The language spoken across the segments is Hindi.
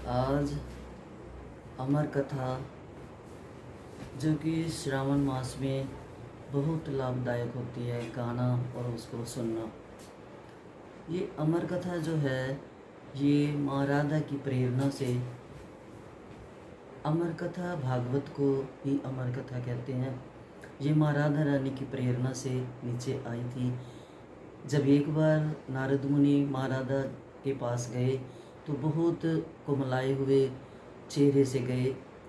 आज अमर कथा जो कि श्रावण मास में बहुत लाभदायक होती है, गाना और उसको सुनना। ये अमर कथा जो है ये माँ राधा की प्रेरणा से, अमर कथा भागवत को ही अमर कथा कहते हैं। ये माँ राधा रानी की प्रेरणा से नीचे आई थी। जब एक बार नारद मुनि माँ राधा के पास गए तो बहुत कुमलाए हुए चेहरे से गए।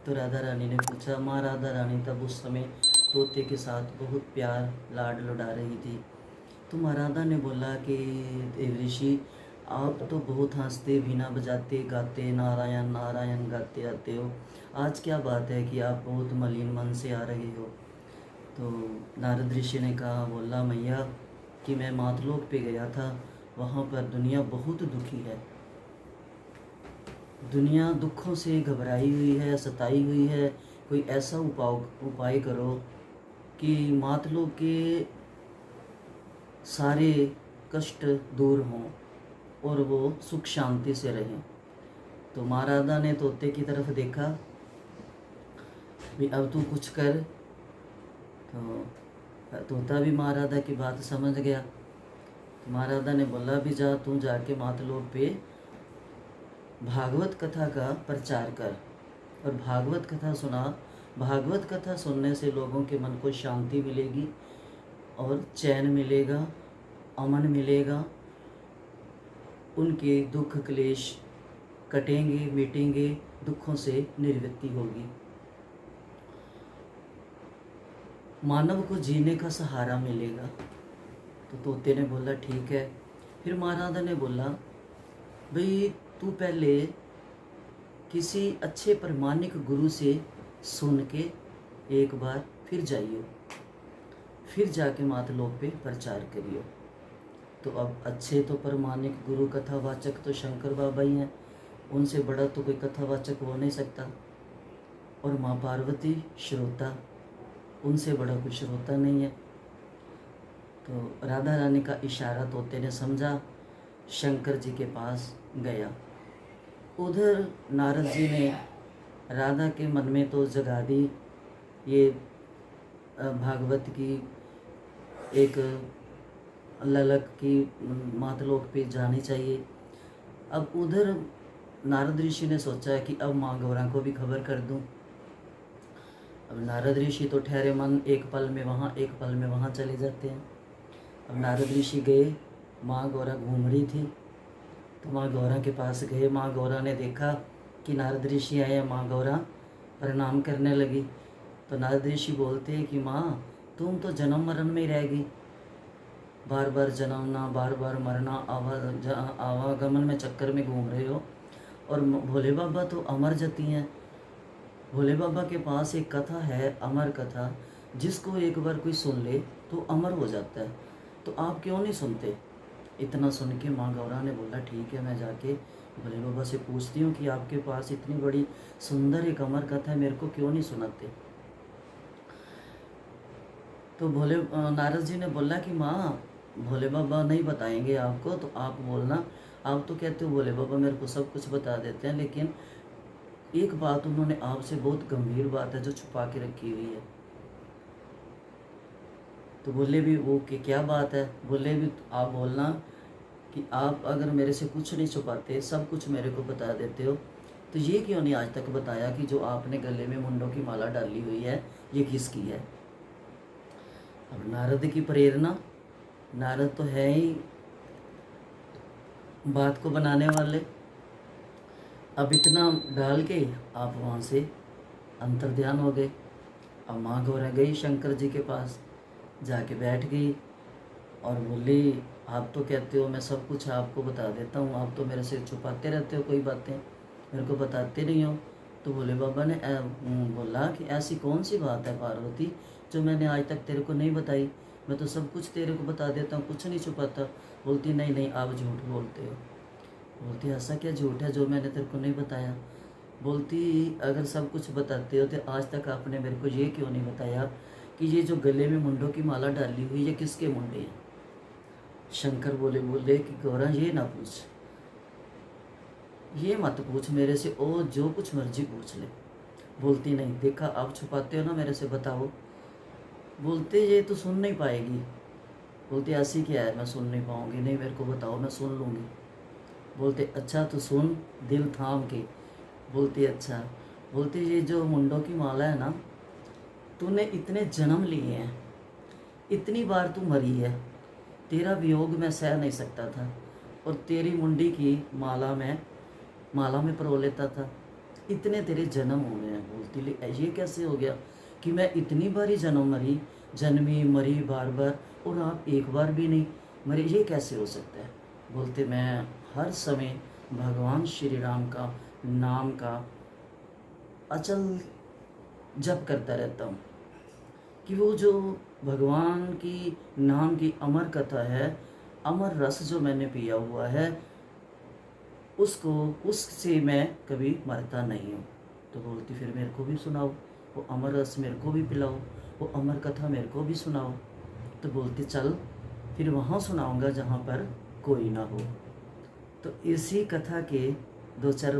तो राधा रानी ने पूछा, माँ राधा रानी तब उस समय तोते के साथ बहुत प्यार लाड लुड़ा रही थी। तो माँ राधा ने बोला कि देव ऋषि, आप तो बहुत हंसते, वीणा बजाते, गाते, नारायण नारायण गाते आते हो। आज क्या बात है कि आप बहुत मलिन मन से आ रहे हो। तो नारद ऋषि ने कहा, बोला मैया कि मैं मातलोक पे गया था, वहाँ पर दुनिया बहुत दुखी है। दुनिया दुखों से घबराई हुई है, सताई हुई है। कोई ऐसा उपाय करो कि मातलोक के सारे कष्ट दूर हों और वो सुख शांति से रहें। तो माँ राधा ने तोते की तरफ देखा, भी अब तू कुछ कर। तो तोता भी माँ राधा की बात समझ गया। तो माँ राधा ने बोला, भी जा तू जाके मातलोक पे भागवत कथा का प्रचार कर और भागवत कथा सुना। भागवत कथा सुनने से लोगों के मन को शांति मिलेगी और चैन मिलेगा, अमन मिलेगा, उनके दुख क्लेश कटेंगे, मिटेंगे, दुखों से निवृत्ति होगी, मानव को जीने का सहारा मिलेगा। तो तोते ने बोला ठीक है। फिर माँ राधा ने बोला, भाई तू पहले किसी अच्छे प्रामाणिक गुरु से सुन के एक बार फिर जाइयो, फिर जाके मातलोक पे प्रचार करियो। तो अब अच्छे तो प्रामाणिक गुरु कथावाचक तो शंकर बाबा ही हैं, उनसे बड़ा तो कोई कथावाचक हो नहीं सकता। और माँ पार्वती श्रोता, उनसे बड़ा कोई श्रोता नहीं है। तो राधा रानी का इशारा तोते ने समझा, शंकर जी के पास गया। उधर नारद जी ने राधा के मन में तो जगा दी ये भागवत की एक ललक की मातलोक पे जानी चाहिए। अब उधर नारद ऋषि ने सोचा कि अब माँ गौरा को भी खबर कर दूं। अब नारद ऋषि तो ठहरे मन, एक पल में वहाँ एक पल में वहाँ चले जाते हैं। अब नारद ऋषि गए, माँ गौरा घूम रही थी तो माँ गौरा के पास गए। माँ गौरा ने देखा कि नारद ऋषि आए, माँ गौरा प्रणाम करने लगी। तो नारद ऋषि बोलते हैं कि माँ तुम तो जन्म मरण में ही रह गई, बार बार जन्मना, बार बार मरना, आवागमन में चक्कर में घूम रहे हो। और भोले बाबा तो अमर जती हैं। भोले बाबा के पास एक कथा है, अमर कथा, जिसको एक बार कोई सुन ले तो अमर हो जाता है। तो आप क्यों नहीं सुनते? इतना सुन के माँ गौरा ने बोला, ठीक है मैं जाके भोले बाबा से पूछती हूँ कि आपके पास इतनी बड़ी सुंदर एक अमर कथा है, मेरे को क्यों नहीं सुनाते। तो नारद जी ने बोला कि माँ भोले बाबा नहीं बताएंगे आपको, तो आप बोलना। आप तो कहते हो भोले बाबा मेरे को सब कुछ बता देते हैं, लेकिन एक बात उन्होंने आपसे, बहुत गंभीर बात है जो छुपा के रखी हुई है। तो बोले भी वो कि क्या बात है? बोले भी आप बोलना कि आप अगर मेरे से कुछ नहीं छुपाते, सब कुछ मेरे को बता देते हो, तो ये क्यों नहीं आज तक बताया कि जो आपने गले में मुंडों की माला डाली हुई है ये किसकी है? अब नारद की प्रेरणा, नारद तो है ही बात को बनाने वाले। अब इतना डाल के आप वहाँ से अंतर्ध्यान हो गए। अब माँ गौरा गई शंकर जी के पास, जाके बैठ गई और बोली, आप तो कहते हो मैं सब कुछ आपको बता देता हूँ, आप तो मेरे से छुपाते रहते हो, कोई बातें मेरे को बताते नहीं हो। तो भोले बाबा ने बोला कि ऐसी कौन सी बात है पार्वती जो मैंने आज तक तेरे को नहीं बताई? मैं तो सब कुछ तेरे को बता देता हूँ, कुछ नहीं छुपाता। बोलती नहीं नहीं आप झूठ बोलते हो। बोलती ऐसा क्या झूठ है जो मैंने तेरे को नहीं बताया? बोलती अगर सब कुछ बताते हो तो आज तक आपने मेरे को ये क्यों नहीं बताया कि ये जो गले में मुंडों की माला डाली हुई ये किसके मुंडे हैं? शंकर बोले कि गौरा ये ना पूछ, ये मत पूछ मेरे से, ओ जो कुछ मर्जी पूछ ले। बोलती नहीं, देखा आप छुपाते हो ना मेरे से, बताओ। बोलते ये तो सुन नहीं पाएगी। बोलती ऐसी क्या है मैं सुन नहीं पाऊँगी, नहीं मेरे को बताओ मैं सुन लूँगी। बोलते अच्छा तो सुन दिल थाम के। बोलती अच्छा। बोलती ये जो मुंडों की माला है ना, तूने इतने जन्म लिए हैं, इतनी बार तू मरी है, तेरा वियोग मैं सह नहीं सकता था, और तेरी मुंडी की माला में परो लेता था। इतने तेरे जन्म हो गए हैं। बोलती ले ये कैसे हो गया कि मैं इतनी बार ही जन्मी मरी बार बार, और आप एक बार भी नहीं मरे, ये कैसे हो सकता है। बोलते मैं हर समय भगवान श्री राम का नाम का अचल जप करता रहता हूँ, कि वो जो भगवान की नाम की अमर कथा है, अमर रस जो मैंने पिया हुआ है, उससे मैं कभी मरता नहीं हूँ। तो बोलती फिर मेरे को भी सुनाओ, वो अमर रस मेरे को भी पिलाओ, वो अमर कथा मेरे को भी सुनाओ। तो बोलती चल फिर वहाँ सुनाऊँगा जहाँ पर कोई ना हो। तो इसी कथा के दो चार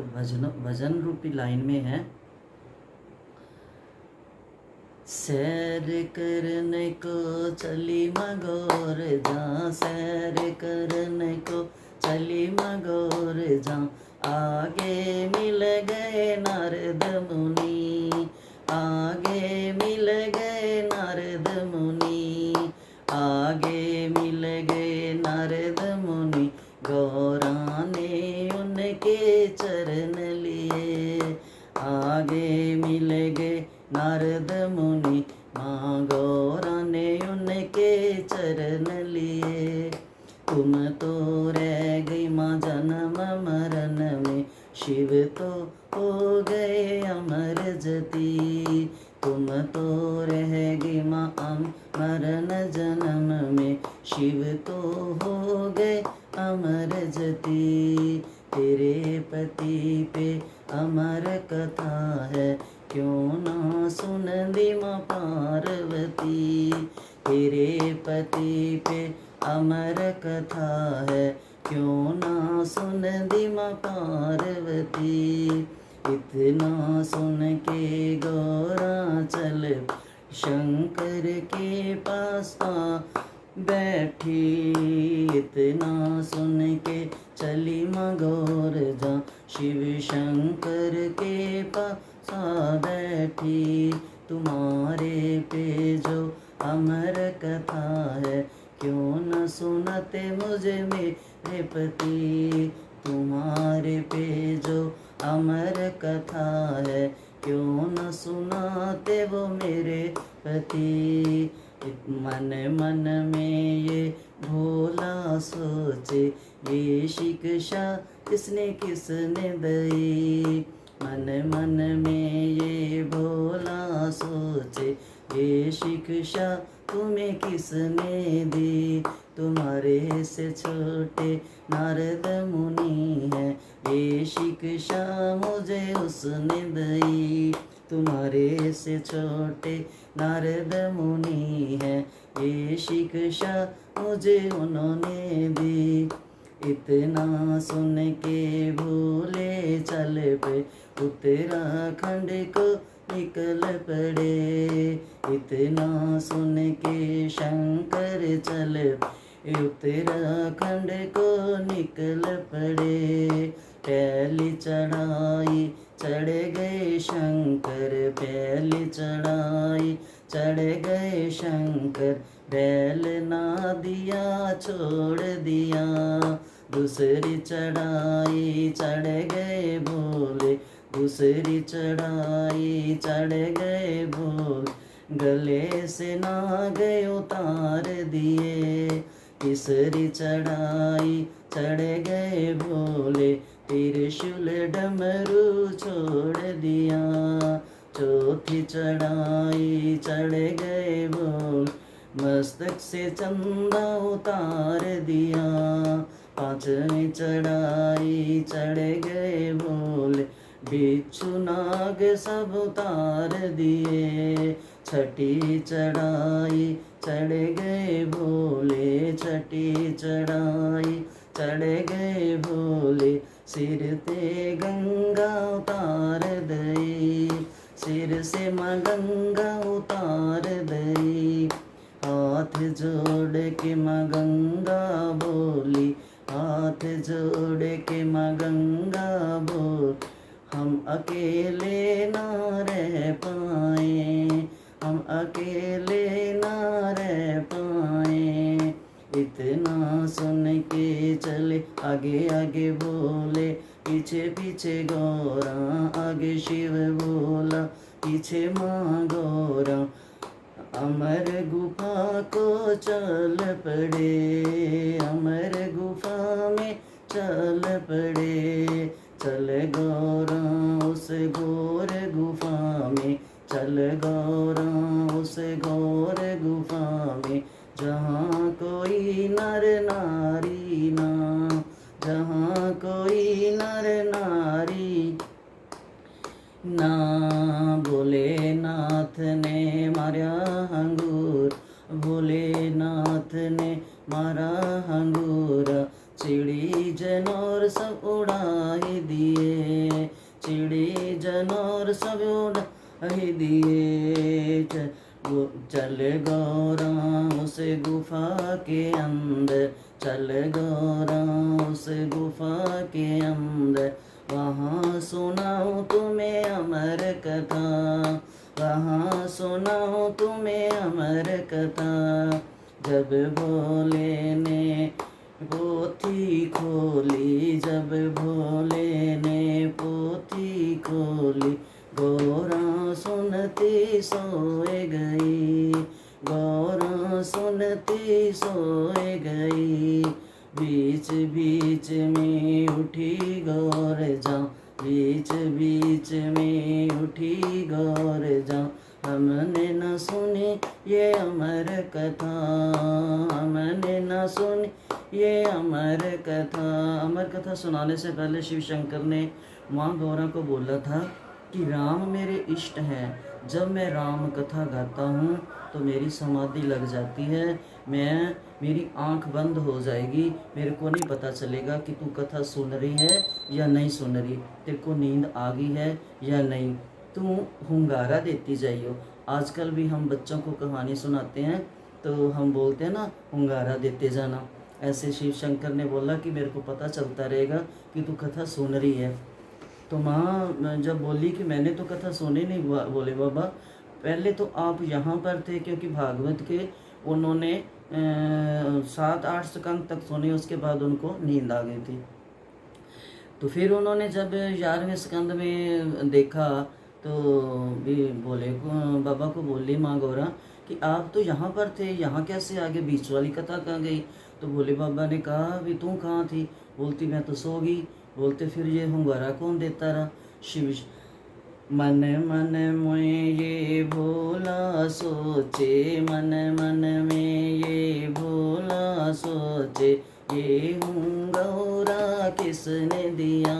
भजन रूपी लाइन में है, सैर करने को चली मगोर जा, सैर करने को चली मगोर जा, आगे मिल गए नारद मुनि, आगे मिल गए नारद मुनि, आगे मिल गए नारद मुनि, गौरा ने उनके चरण लिए, आगे मिल गए नारद मुनि, माँ गौरा ने उनके चरण लिए। तुम तो रह गई माँ जन्म मरण में, शिव तो हो गए अमर जती, तुम तो रह गई माँ मरण जन्म में, शिव तो हो गए अमर जती। तेरे पति पे अमर कथा है, क्यों ना सुन दी माँ पार्वती, तेरे पति पे अमर कथा है, क्यों ना सुन दी माँ पार्वती। इतना सुन के गौरा चल शंकर के पास आ बैठी, इतना सुन के चली माँ गौर जा, शिव शंकर के पास आ बैठी। तुम्हारे पे जो अमर कथा है, क्यों न सुनाते मुझे मेरे पति, तुम्हारे पे जो अमर कथा है, क्यों न सुनाते वो मेरे पति। मन मन में ये भोला सोचे, ये शिक्षा किसने किसने दई, मन मन में ये भोला सोचे, ये शिक्षा तुम्हें किसने दी। तुम्हारे से छोटे नारद मुनि है, ये शिक्षा मुझे उसने दी, तुम्हारे से छोटे नारद मुनि है, ये शिक्षा मुझे उन्होंने दी। इतना सुन के भूले चल पे उत्तराखंड को निकल पड़े, इतना सुन के शंकर चल उत्तराखंड को निकल पड़े। पहली चढ़ाई चढ़ गए शंकर, पहली चढ़ाई चढ़ गए शंकर, बैल ना दिया छोड़ दिया, दूसरी चढ़ाई चढ़ गए भोले, दूसरी चढ़ाई चढ़ गए भोले, गले से नाग उतार दिए, तीसरी चढ़ाई चढ़ गए भोले, त्रिशूल डमरू छोड़ दिया, चौथी चढ़ाई चढ़ गए भोले, मस्तक से चंदा उतार दिया, पांचवी चढ़ाई चढ़ गए भोले, बिच्छू नाग सब उतार दिए, छठी चढ़ाई चढ़ गए भोले, छठी चढ़ाई चढ़ गए भोले, सिर ते गंगा उतार दई, सिर से माँ गंगा उतार दई। हाथ जोड़ के माँ गंगा बोली, हाथ जोड़ के माँ गंगा बोल, हम अकेले ना रह पाए, हम अकेले ना रह पाए। इतना सुन के चले, आगे आगे बोले, पीछे पीछे गौरा, आगे शिव बोला, पीछे माँ गौरा। अमर गुफा को चल पड़े, अमर गुफा में चल पड़े। चल गौरा उस घोर गुफा में, चल गौरा उस घोर गुफा में, जहाँ कोई नर नारी ना, जहाँ कोई नर नारी ना। भोलेनाथ ने मारा हंगूर, भोलेनाथ ने मारा हंगूर। चिड़ी जनौर सब उड़ाए दिए, चिड़ी जनौर सब उड़ाए दिए। चल गौरा उस गुफा के अंदर, चल गौरा उस गुफा के अंदर। वहाँ सुनाऊँ तुम्हें अमर कथा, वहाँ सुनाऊँ तुम्हें अमर कथा। जब भोले ने पोथी खोली, जब भोले ने पोथी खोली, गौरा सुनती सोए गई, गौरा सुनती सोए गई। बीच बीच में उठी गौर जा, बीच बीच में उठी गौर जा। हमने न सुनी ये अमर कथा, हमने न सुनी ये अमर कथा। अमर कथा सुनाने से पहले शिव शंकर ने माँ गौरा को बोला था कि राम मेरे इष्ट हैं। जब मैं राम कथा गाता हूँ तो मेरी समाधि लग जाती है, मेरी आंख बंद हो जाएगी, मेरे को नहीं पता चलेगा कि तू कथा सुन रही है या नहीं सुन रही, तेरे को नींद आ गई है या नहीं, तू हुंगारा देती जाइयो। आजकल भी हम बच्चों को कहानी सुनाते हैं तो हम बोलते हैं ना, हुंगारा देते जाना। ऐसे शिव शंकर ने बोला कि मेरे को पता चलता रहेगा कि तू कथा सुन रही है। तो माँ जब बोली कि मैंने तो कथा सुनी नहीं, बोले बाबा पहले तो आप यहाँ पर थे, क्योंकि भागवत के उन्होंने 7-8 स्कंद तक सुने, उसके बाद उनको नींद आ गई थी। तो फिर उन्होंने जब 11वें स्कंद में देखा तो भी बोले को बाबा को बोली माँ गौरा कि आप तो यहाँ पर थे, यहाँ कैसे आगे, बीच वाली कथा कहाँ गई। तो भोले बाबा ने कहा भी तू कहाँ थी। बोलती मैं तो सो गई। बोलते फिर ये हुंगारा कौन देता रहा। शिव मन मन में ये भोला सोचे, मन मन में ये भोला सोचे, ये हुंगौरा किसने दिया।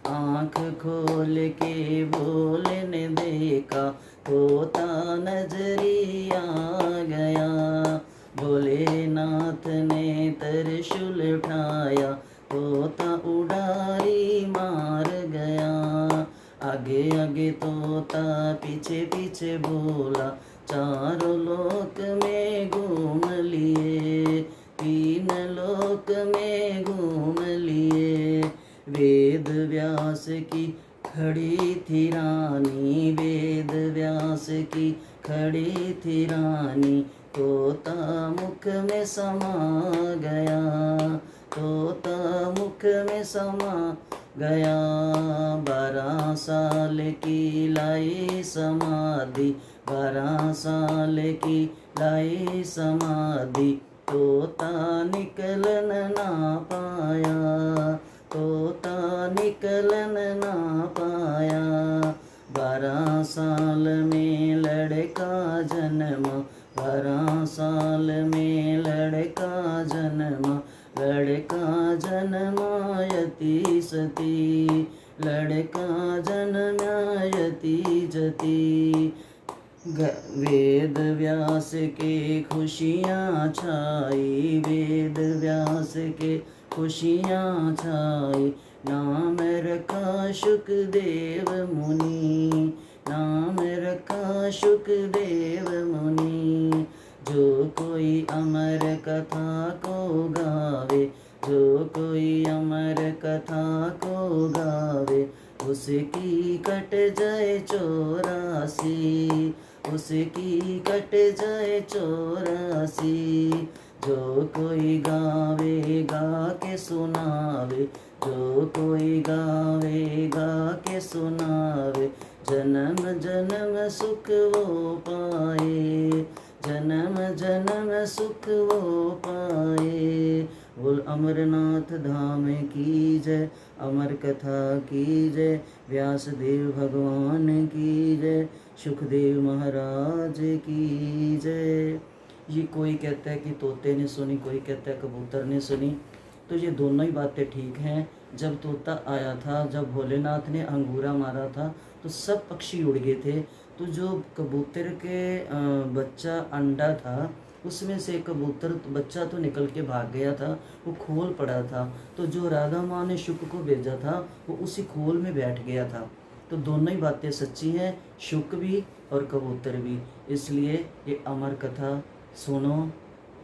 आँख खोल के भोले ने देखा, तोता नजरी आ गया। भोलेनाथ ने त्रिशूल उठाया, तोता उड़ारी मार गया। आगे आगे तोता पीछे पीछे बोला, चारों लोक में घूम लिए, 3 लोक में घूम लिए। वेद व्यास की खड़ी थी रानी, वेद व्यास की खड़ी थी रानी, तोता मुख में समा गया, तोता मुख में समा गया। 12 साल की लाई समाधि, 12 साल की लाई समाधि, तोता निकलन ना पाया, तोता निकलन ना पाया। 12 साल में लड़का जन्मा, 12 साल में लड़का जन्मा, लड़का जन्मा यति सती, लड़का जन्मा यति जति। वेद व्यास के खुशियाँ छाई, वेद व्यास के खुशियाँ छाई, नाम रखा शुकदेव मुनि, नाम रखा शुकदेव मुनि। जो कोई अमर कथा को गावे, जो कोई अमर कथा को गावे, उसकी कट जाए 84, उसकी कट जाए 84। जो कोई गावे गा के सुनावे, जो कोई गावे गा के सुनावे, जन्म जन्म सुख वो पाए, जन्म जन्म सुख वो पाए। बोल अमरनाथ धाम की जय, अमर कथा की जय, व्यासदेव भगवान की जय, सुखदेव महाराज की जय। ये कोई कहता है कि तोते ने सुनी, कोई कहता है कबूतर ने सुनी। तो ये दोनों ही बातें ठीक हैं। जब तोता आया था, जब भोलेनाथ ने अंगूरा मारा था, तो सब पक्षी उड़ गए थे। तो जो कबूतर के बच्चा अंडा था, उसमें से कबूतर बच्चा तो निकल के भाग गया था, वो खोल पड़ा था। तो जो राधा माँ ने शुक को भेजा था, वो उसी खोल में बैठ गया था। तो दोनों ही बातें सच्ची हैं, शुक भी और कबूतर भी। इसलिए ये अमर कथा सुनो,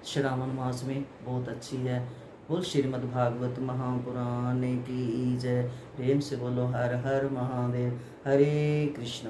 श्रावण मास में बहुत अच्छी है। बोल श्रीमद् भागवत महापुराण की जय। प्रेम से बोलो हर हर महादेव। हरे कृष्ण।